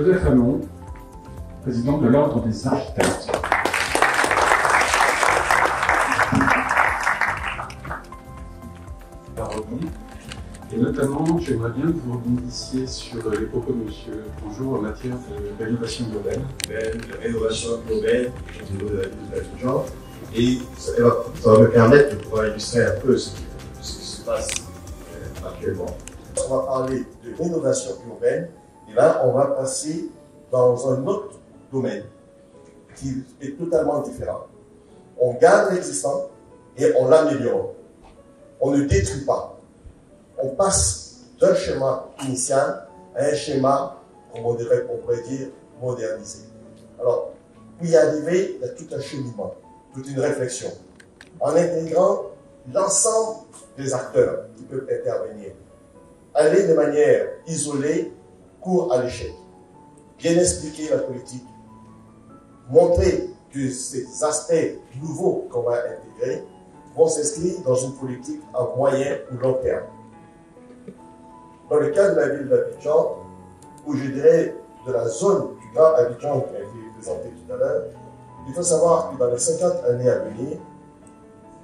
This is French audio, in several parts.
Joseph Hamon, président de l'Ordre des architectes. Et notamment, j'aimerais bien que vous rebondissiez sur les propos de M. Bonjour en matière de rénovation urbaine. De rénovation urbaine au niveau de la ville d'Abidjan. Et ça va me permettre de pouvoir illustrer un peu ce qui se passe actuellement. On va parler de rénovation urbaine, et là, on va passer dans un autre domaine qui est totalement différent. On garde l'existant et on l'améliore. On ne détruit pas. On passe d'un schéma initial à un schéma, on pourrait dire, modernisé. Alors, pour y arriver, il y a tout un cheminement, toute une réflexion, en intégrant l'ensemble des acteurs qui peuvent intervenir. Aller de manière isolée court à l'échec. Bien expliquer la politique, montrer que ces aspects nouveaux qu'on va intégrer vont s'inscrire dans une politique à moyen ou long terme. Dans le cas de la ville d'Abidjan, ou je dirais de la zone du Grand Abidjan qui a été présentée tout à l'heure, il faut savoir que dans les 50 années à venir,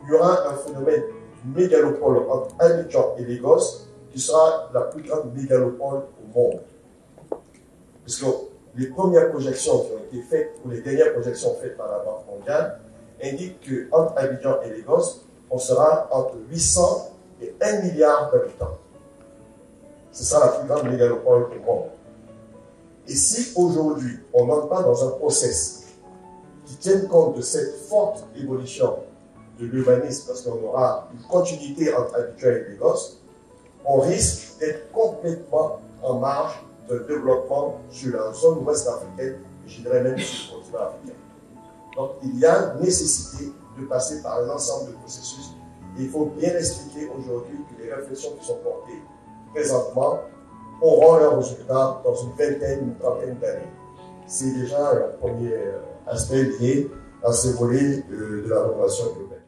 il y aura un phénomène mégalopole entre Abidjan et Lagos qui sera la plus grande mégalopole au monde. Parce que les premières projections qui ont été faites, ou les dernières projections faites par la Banque mondiale, indiquent qu'entre Abidjan et Lagos, on sera entre 800 et 1 milliard d'habitants. Ce sera la plus grande mégalopole au monde. Et si aujourd'hui, on n'entre pas dans un process qui tienne compte de cette forte évolution de l'urbanisme, parce qu'on aura une continuité entre Abidjan et Lagos, on risque d'être complètement en marge d'un développement sur la zone ouest africaine, et je dirais même sur le continent africain. Donc il y a nécessité de passer par l'ensemble de processus. Et il faut bien expliquer aujourd'hui que les réflexions qui sont portées présentement auront leurs résultats dans une vingtaine, une trentaine d'années. C'est déjà un premier aspect lié à ces volets de la rénovation urbaine.